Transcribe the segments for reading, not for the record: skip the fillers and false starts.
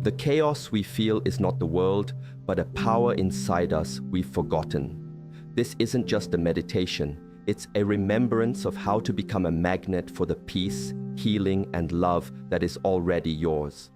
The chaos we feel is not the world, but a power inside us we've forgotten. This isn't just a meditation, it's a remembrance of how to become a magnet for the peace, healing, and love that is already yours.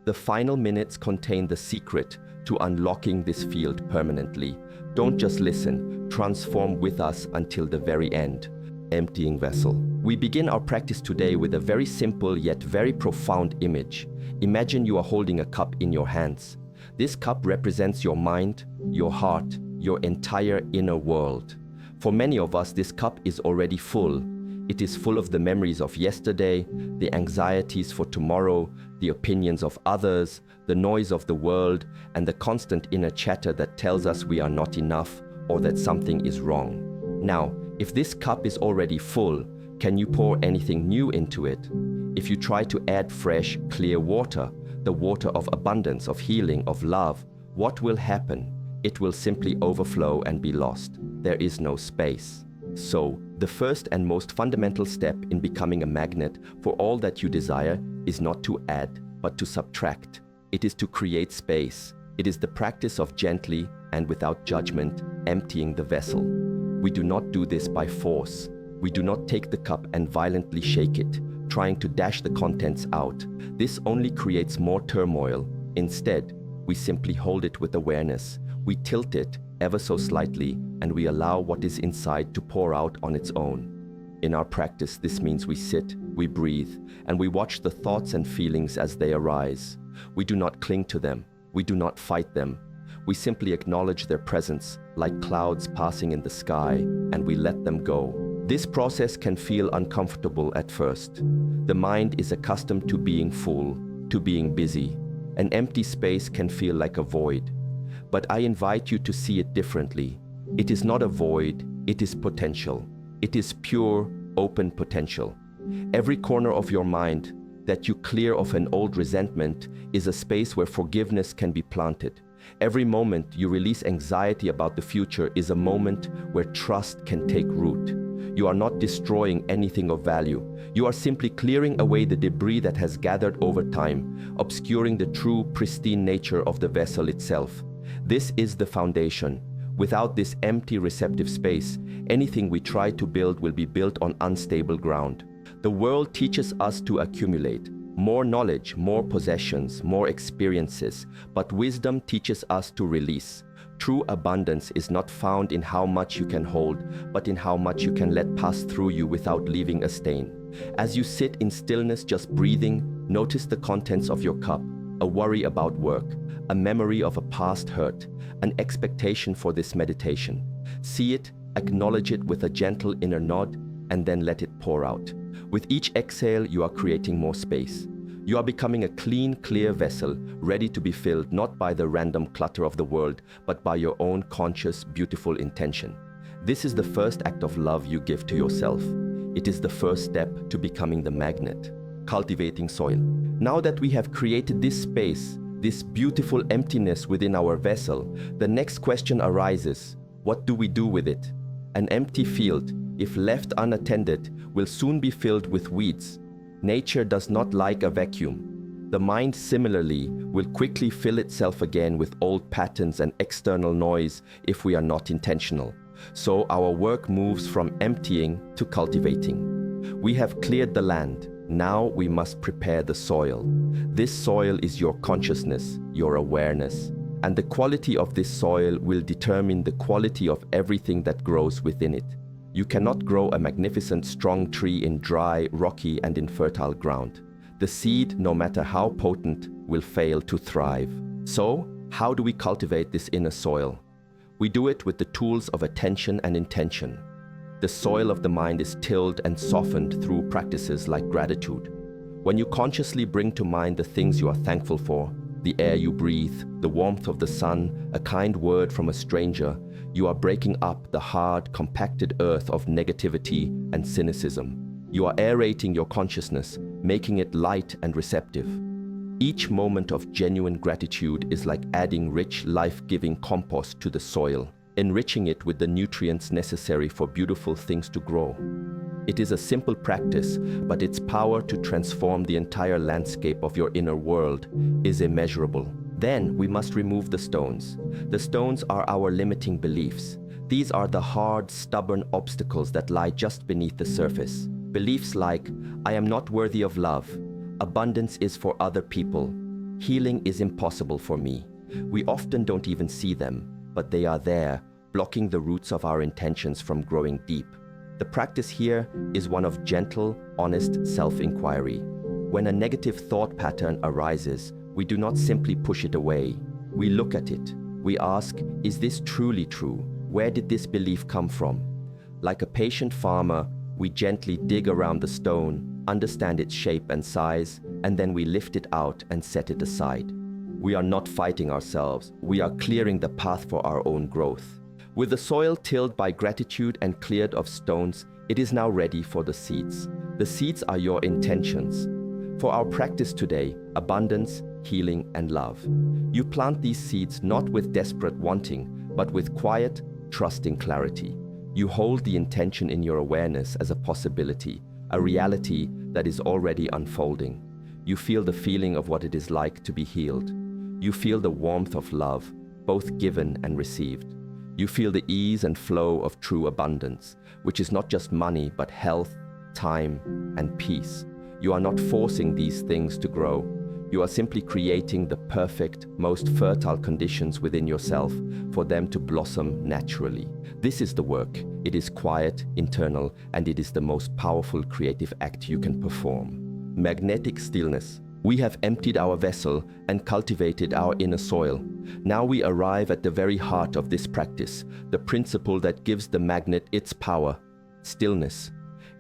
The final minutes contain the secret to unlocking this field permanently. Don't just listen, transform with us until the very end. Emptying vessel. We begin our practice today with a very simple yet very profound image. Imagine you are holding a cup in your hands. This cup represents your mind, your heart, your entire inner world. For many of us, this cup is already full. It is full of the memories of yesterday, the anxieties for tomorrow, the opinions of others, the noise of the world, and the constant inner chatter that tells us we are not enough or that something is wrong. Now, if this cup is already full, can you pour anything new into it? If you try to add fresh, clear water, the water of abundance, of healing, of love, what will happen? It will simply overflow and be lost. There is no space. So, the first and most fundamental step in becoming a magnet for all that you desire is not to add, but to subtract. It is to create space. It is the practice of gently and without judgment emptying the vessel. We do not do this by force. We do not take the cup and violently shake it, trying to dash the contents out. This only creates more turmoil. Instead, we simply hold it with awareness. We tilt it ever so slightly, and we allow what is inside to pour out on its own. In our practice, this means we sit, we breathe, and we watch the thoughts and feelings as they arise. We do not cling to them. We do not fight them. We simply acknowledge their presence, like clouds passing in the sky, and we let them go. This process can feel uncomfortable at first. The mind is accustomed to being full, to being busy. An empty space can feel like a void. But I invite you to see it differently. It is not a void, it is potential. It is pure, open potential. Every corner of your mind that you clear of an old resentment is a space where forgiveness can be planted. Every moment you release anxiety about the future is a moment where trust can take root. You are not destroying anything of value. You are simply clearing away the debris that has gathered over time, obscuring the true, pristine nature of the vessel itself. This is the foundation. Without this empty, receptive space, anything we try to build will be built on unstable ground. The world teaches us to accumulate more knowledge, more possessions, more experiences, but wisdom teaches us to release. True abundance is not found in how much you can hold, but in how much you can let pass through you without leaving a stain. As you sit in stillness, just breathing, notice the contents of your cup, a worry about work, a memory of a past hurt, an expectation for this meditation. See it, acknowledge it with a gentle inner nod, and then let it pour out. With each exhale, you are creating more space. You are becoming a clean, clear vessel, ready to be filled not by the random clutter of the world, but by your own conscious, beautiful intention. This is the first act of love you give to yourself. It is the first step to becoming the magnet. Cultivating soil. Now that we have created this space, this beautiful emptiness within our vessel, the next question arises: what do we do with it? An empty field, if left unattended, will soon be filled with weeds. Nature does not like a vacuum. The mind similarly will quickly fill itself again with old patterns and external noise if we are not intentional. So our work moves from emptying to cultivating. We have cleared the land. Now we must prepare the soil. This soil is your consciousness, your awareness. And the quality of this soil will determine the quality of everything that grows within it. You cannot grow a magnificent, strong tree in dry, rocky, and infertile ground. The seed, no matter how potent, will fail to thrive. So, how do we cultivate this inner soil? We do it with the tools of attention and intention. The soil of the mind is tilled and softened through practices like gratitude. When you consciously bring to mind the things you are thankful for, the air you breathe, the warmth of the sun, a kind word from a stranger, you are breaking up the hard, compacted earth of negativity and cynicism. You are aerating your consciousness, making it light and receptive. Each moment of genuine gratitude is like adding rich, life-giving compost to the soil, enriching it with the nutrients necessary for beautiful things to grow. It is a simple practice, but its power to transform the entire landscape of your inner world is immeasurable. Then we must remove the stones. The stones are our limiting beliefs. These are the hard, stubborn obstacles that lie just beneath the surface. Beliefs like, I am not worthy of love, abundance is for other people, healing is impossible for me. We often don't even see them, but they are there, blocking the roots of our intentions from growing deep. The practice here is one of gentle, honest self-inquiry. When a negative thought pattern arises, we do not simply push it away. We look at it. We ask, is this truly true? Where did this belief come from? Like a patient farmer, we gently dig around the stone, understand its shape and size, and then we lift it out and set it aside. We are not fighting ourselves. We are clearing the path for our own growth. With the soil tilled by gratitude and cleared of stones, it is now ready for the seeds. The seeds are your intentions. For our practice today, abundance, healing, and love. You plant these seeds not with desperate wanting, but with quiet, trusting clarity. You hold the intention in your awareness as a possibility, a reality that is already unfolding. You feel the feeling of what it is like to be healed. You feel the warmth of love, both given and received. You feel the ease and flow of true abundance, which is not just money, but health, time, and peace. You are not forcing these things to grow. You are simply creating the perfect, most fertile conditions within yourself for them to blossom naturally. This is the work. It is quiet, internal, and it is the most powerful creative act you can perform. Magnetic stillness. We have emptied our vessel and cultivated our inner soil. Now we arrive at the very heart of this practice, the principle that gives the magnet its power, stillness.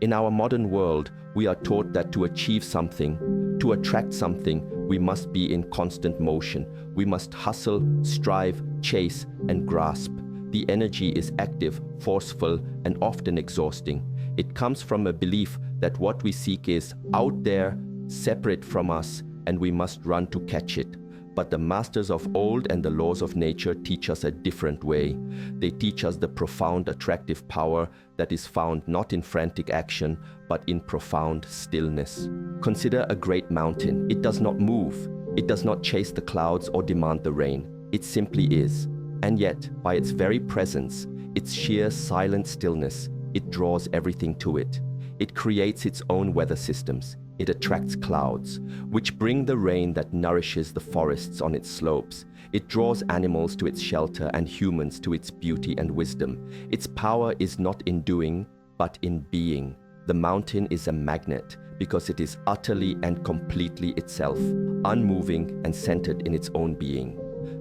In our modern world, we are taught that to achieve something, to attract something, we must be in constant motion. We must hustle, strive, chase, and grasp. The energy is active, forceful, and often exhausting. It comes from a belief that what we seek is out there, separate from us, and we must run to catch it. But the masters of old and the laws of nature teach us a different way. They teach us the profound attractive power that is found not in frantic action, but in profound stillness. Consider a great mountain. It does not move. It does not chase the clouds or demand the rain. It simply is. And yet, by its very presence, its sheer silent stillness, it draws everything to it. It creates its own weather systems. It attracts clouds, which bring the rain that nourishes the forests on its slopes. It draws animals to its shelter and humans to its beauty and wisdom. Its power is not in doing, but in being. The mountain is a magnet because it is utterly and completely itself, unmoving and centered in its own being.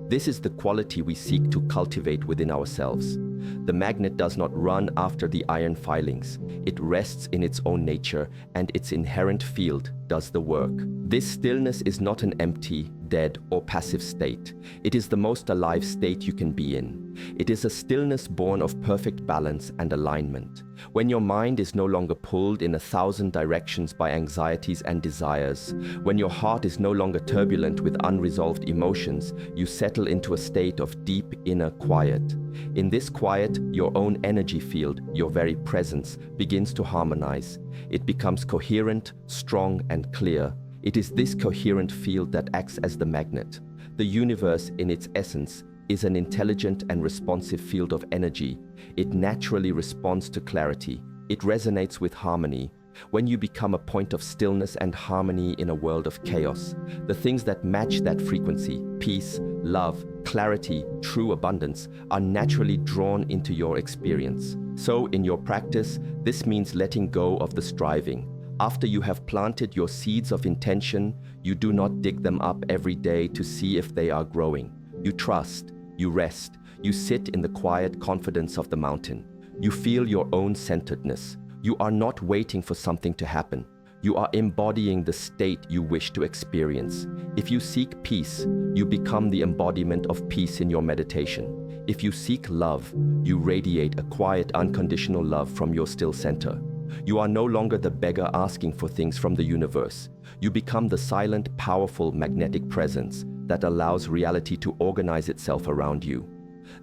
This is the quality we seek to cultivate within ourselves. The magnet does not run after the iron filings. It rests in its own nature, and its inherent field does the work. This stillness is not an empty, dead, or passive state. It is the most alive state you can be in. It is a stillness born of perfect balance and alignment. When your mind is no longer pulled in 1,000 directions by anxieties and desires, when your heart is no longer turbulent with unresolved emotions, you settle into a state of deep inner quiet. In this quiet, your own energy field, your very presence, begins to harmonize. It becomes coherent, strong, and clear. It is this coherent field that acts as the magnet. The universe, in its essence, is an intelligent and responsive field of energy. It naturally responds to clarity. It resonates with harmony. When you become a point of stillness and harmony in a world of chaos, the things that match that frequency, peace, love, clarity, true abundance, are naturally drawn into your experience. So, in your practice, this means letting go of the striving. After you have planted your seeds of intention, you do not dig them up every day to see if they are growing. You trust, you rest, you sit in the quiet confidence of the mountain. You feel your own centeredness. You are not waiting for something to happen. You are embodying the state you wish to experience. If you seek peace, you become the embodiment of peace in your meditation. If you seek love, you radiate a quiet, unconditional love from your still center. You are no longer the beggar asking for things from the universe. You become the silent, powerful, magnetic presence that allows reality to organize itself around you.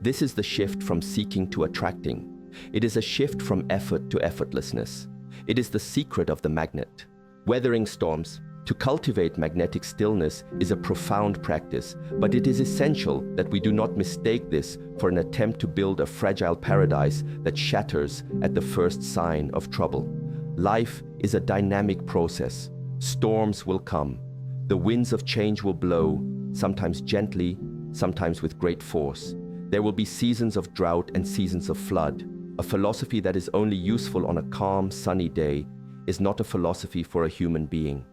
This is the shift from seeking to attracting. It is a shift from effort to effortlessness. It is the secret of the magnet. Weathering storms. To cultivate magnetic stillness is a profound practice, but it is essential that we do not mistake this for an attempt to build a fragile paradise that shatters at the first sign of trouble. Life is a dynamic process. Storms will come. The winds of change will blow, sometimes gently, sometimes with great force. There will be seasons of drought and seasons of flood. A philosophy that is only useful on a calm, sunny day is not a philosophy for a human being.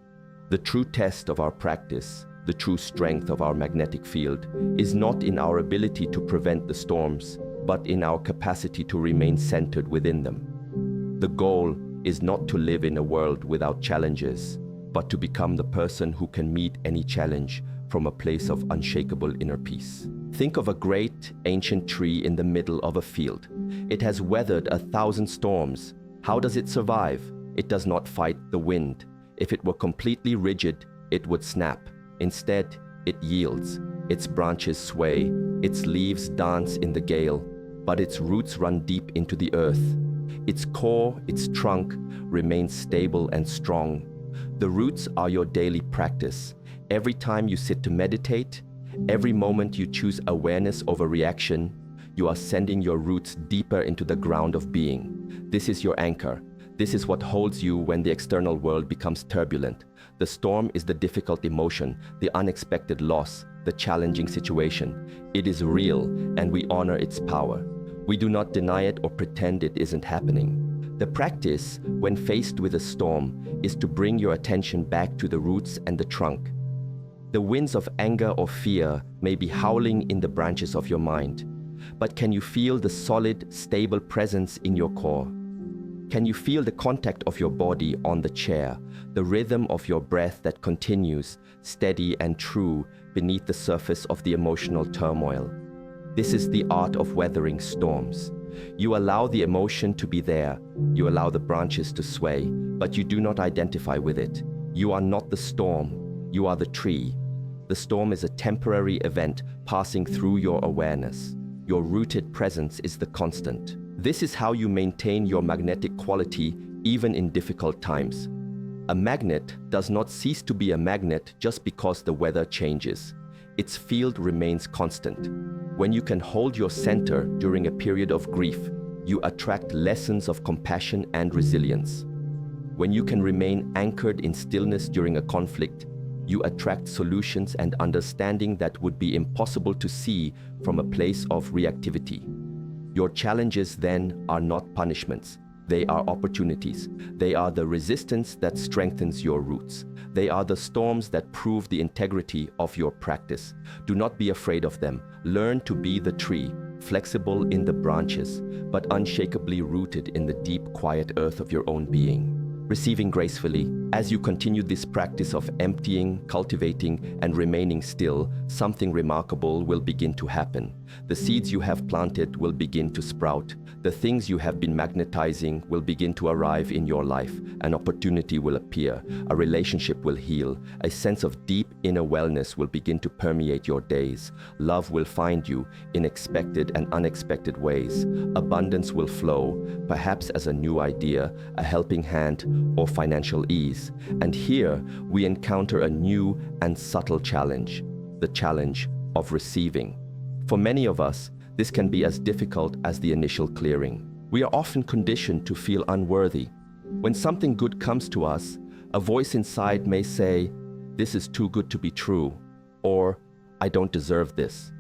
The true test of our practice, the true strength of our magnetic field, is not in our ability to prevent the storms, but in our capacity to remain centered within them. The goal is not to live in a world without challenges, but to become the person who can meet any challenge from a place of unshakable inner peace. Think of a great, ancient tree in the middle of a field. It has weathered 1,000 storms. How does it survive? It does not fight the wind. If it were completely rigid, it would snap. Instead, it yields. Its branches sway, its leaves dance in the gale, but its roots run deep into the earth. Its core, its trunk, remains stable and strong. The roots are your daily practice. Every time you sit to meditate, every moment you choose awareness over reaction, you are sending your roots deeper into the ground of being. This is your anchor. This is what holds you when the external world becomes turbulent. The storm is the difficult emotion, the unexpected loss, the challenging situation. It is real, and we honor its power. We do not deny it or pretend it isn't happening. The practice, when faced with a storm, is to bring your attention back to the roots and the trunk. The winds of anger or fear may be howling in the branches of your mind, but can you feel the solid, stable presence in your core? Can you feel the contact of your body on the chair, the rhythm of your breath that continues, steady and true, beneath the surface of the emotional turmoil? This is the art of weathering storms. You allow the emotion to be there, you allow the branches to sway, but you do not identify with it. You are not the storm, you are the tree. The storm is a temporary event passing through your awareness. Your rooted presence is the constant. This is how you maintain your magnetic quality even in difficult times. A magnet does not cease to be a magnet just because the weather changes. Its field remains constant. When you can hold your center during a period of grief, you attract lessons of compassion and resilience. When you can remain anchored in stillness during a conflict, you attract solutions and understanding that would be impossible to see from a place of reactivity. Your challenges then are not punishments. They are opportunities. They are the resistance that strengthens your roots. They are the storms that prove the integrity of your practice. Do not be afraid of them. Learn to be the tree, flexible in the branches, but unshakably rooted in the deep, quiet earth of your own being. Receiving gracefully, as you continue this practice of emptying, cultivating, and remaining still, something remarkable will begin to happen. The seeds you have planted will begin to sprout. The things you have been magnetizing will begin to arrive in your life. An opportunity will appear. A relationship will heal. A sense of deep inner wellness will begin to permeate your days. Love will find you in expected and unexpected ways. Abundance will flow, perhaps as a new idea, a helping hand, or financial ease. And here we encounter a new and subtle challenge, the challenge of receiving. For many of us, this can be as difficult as the initial clearing. We are often conditioned to feel unworthy. When something good comes to us, a voice inside may say, "This is too good to be true," or "I don't deserve this."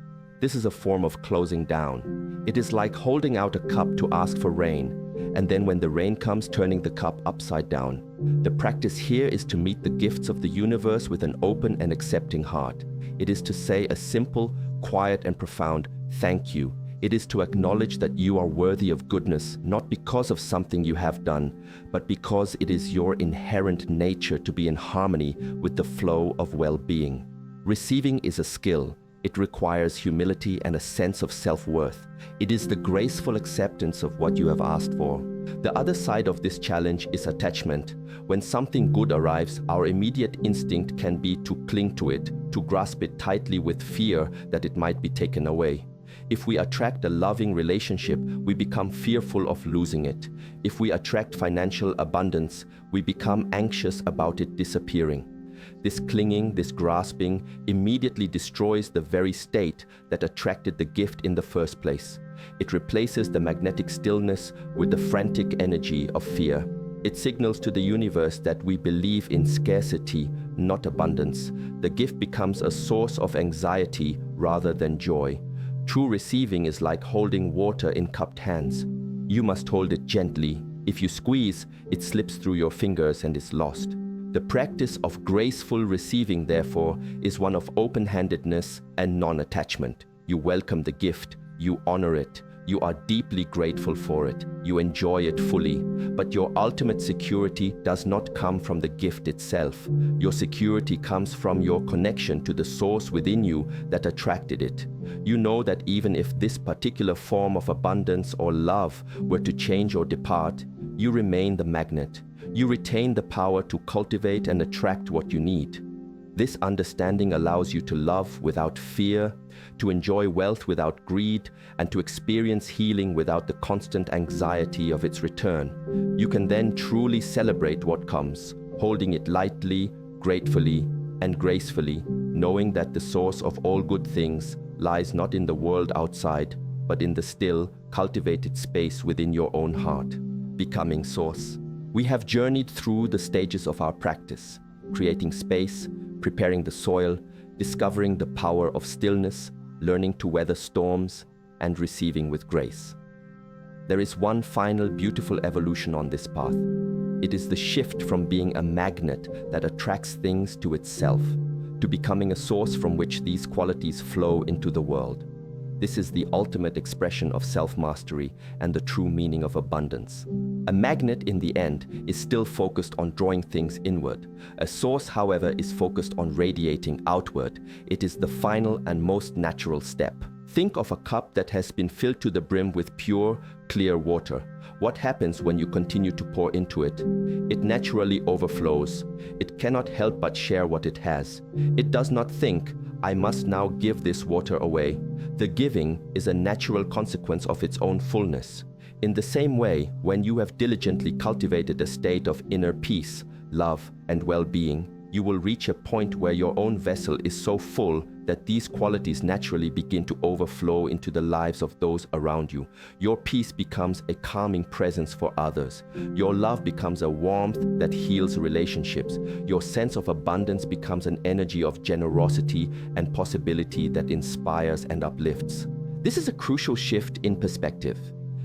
This is a form of closing down. It is like holding out a cup to ask for rain, and then when the rain comes, turning the cup upside down. The practice here is to meet the gifts of the universe with an open and accepting heart. It is to say a simple, quiet, and profound thank you. It is to acknowledge that you are worthy of goodness, not because of something you have done, but because it is your inherent nature to be in harmony with the flow of well-being. Receiving is a skill. It requires humility and a sense of self-worth. It is the graceful acceptance of what you have asked for. The other side of this challenge is attachment. When something good arrives, our immediate instinct can be to cling to it, to grasp it tightly with fear that it might be taken away. If we attract a loving relationship, we become fearful of losing it. If we attract financial abundance, we become anxious about it disappearing. This clinging, this grasping, immediately destroys the very state that attracted the gift in the first place. It replaces the magnetic stillness with the frantic energy of fear. It signals to the universe that we believe in scarcity, not abundance. The gift becomes a source of anxiety rather than joy. True receiving is like holding water in cupped hands. You must hold it gently. If you squeeze, it slips through your fingers and is lost. The practice of graceful receiving, therefore, is one of open-handedness and non-attachment. You welcome the gift, you honor it, you are deeply grateful for it, you enjoy it fully. But your ultimate security does not come from the gift itself. Your security comes from your connection to the source within you that attracted it. You know that even if this particular form of abundance or love were to change or depart, you remain the magnet. You retain the power to cultivate and attract what you need. This understanding allows you to love without fear, to enjoy wealth without greed, and to experience healing without the constant anxiety of its return. You can then truly celebrate what comes, holding it lightly, gratefully, and gracefully, knowing that the source of all good things lies not in the world outside, but in the still, cultivated space within your own heart. Becoming source. We have journeyed through the stages of our practice, creating space, preparing the soil, discovering the power of stillness, learning to weather storms, and receiving with grace. There is one final beautiful evolution on this path. It is the shift from being a magnet that attracts things to itself, to becoming a source from which these qualities flow into the world. This is the ultimate expression of self-mastery and the true meaning of abundance. A magnet, in the end, is still focused on drawing things inward. A source, however, is focused on radiating outward. It is the final and most natural step. Think of a cup that has been filled to the brim with pure, clear water. What happens when you continue to pour into it? It naturally overflows. It cannot help but share what it has. It does not think, I must now give this water away. The giving is a natural consequence of its own fullness. In the same way, when you have diligently cultivated a state of inner peace, love, and well-being, you will reach a point where your own vessel is so full that these qualities naturally begin to overflow into the lives of those around you. Your peace becomes a calming presence for others. Your love becomes a warmth that heals relationships. Your sense of abundance becomes an energy of generosity and possibility that inspires and uplifts. This is a crucial shift in perspective.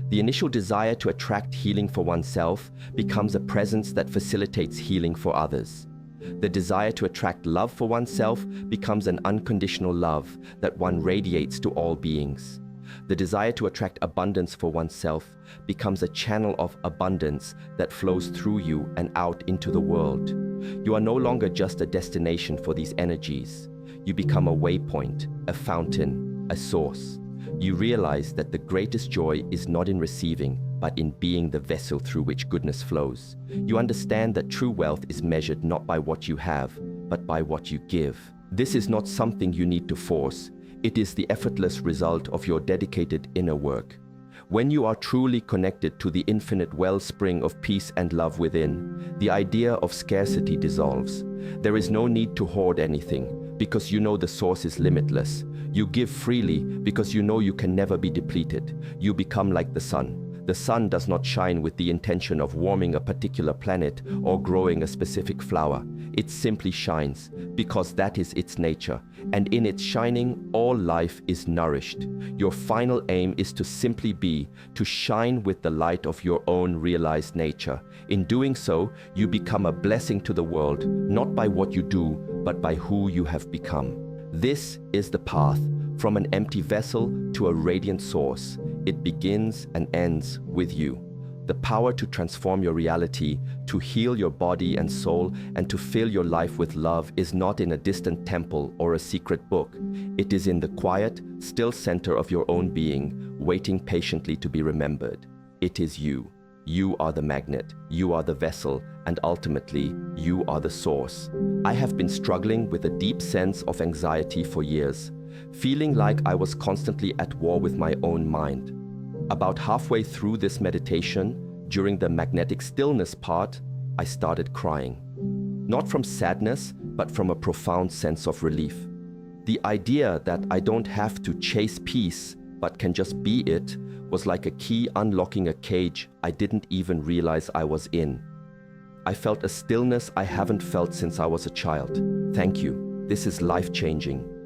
The initial desire to attract healing for oneself becomes a presence that facilitates healing for others. The desire to attract love for oneself becomes an unconditional love that one radiates to all beings. The desire to attract abundance for oneself becomes a channel of abundance that flows through you and out into the world. You are no longer just a destination for these energies. You become a waypoint, a fountain, a source. You realize that the greatest joy is not in receiving, but in being the vessel through which goodness flows. You understand that true wealth is measured not by what you have, but by what you give. This is not something you need to force. It is the effortless result of your dedicated inner work. When you are truly connected to the infinite wellspring of peace and love within, the idea of scarcity dissolves. There is no need to hoard anything, because you know the source is limitless. You give freely because you know you can never be depleted. You become like the sun. The sun does not shine with the intention of warming a particular planet or growing a specific flower. It simply shines because that is its nature, and in its shining, all life is nourished. Your final aim is to simply be, to shine with the light of your own realized nature. In doing so, you become a blessing to the world, not by what you do, but by who you have become. This is the path, from an empty vessel to a radiant source. It begins and ends with you. The power to transform your reality, to heal your body and soul, and to fill your life with love is not in a distant temple or a secret book. It is in the quiet, still center of your own being, waiting patiently to be remembered. It is you. You are the magnet, you are the vessel, and ultimately, you are the source. I have been struggling with a deep sense of anxiety for years. feeling like I was constantly at war with my own mind. About halfway through this meditation, during the magnetic stillness part, I started crying. Not from sadness, but from a profound sense of relief. The idea that I don't have to chase peace, but can just be it, was like a key unlocking a cage I didn't even realize I was in. I felt a stillness I haven't felt since I was a child. Thank you. This is life-changing.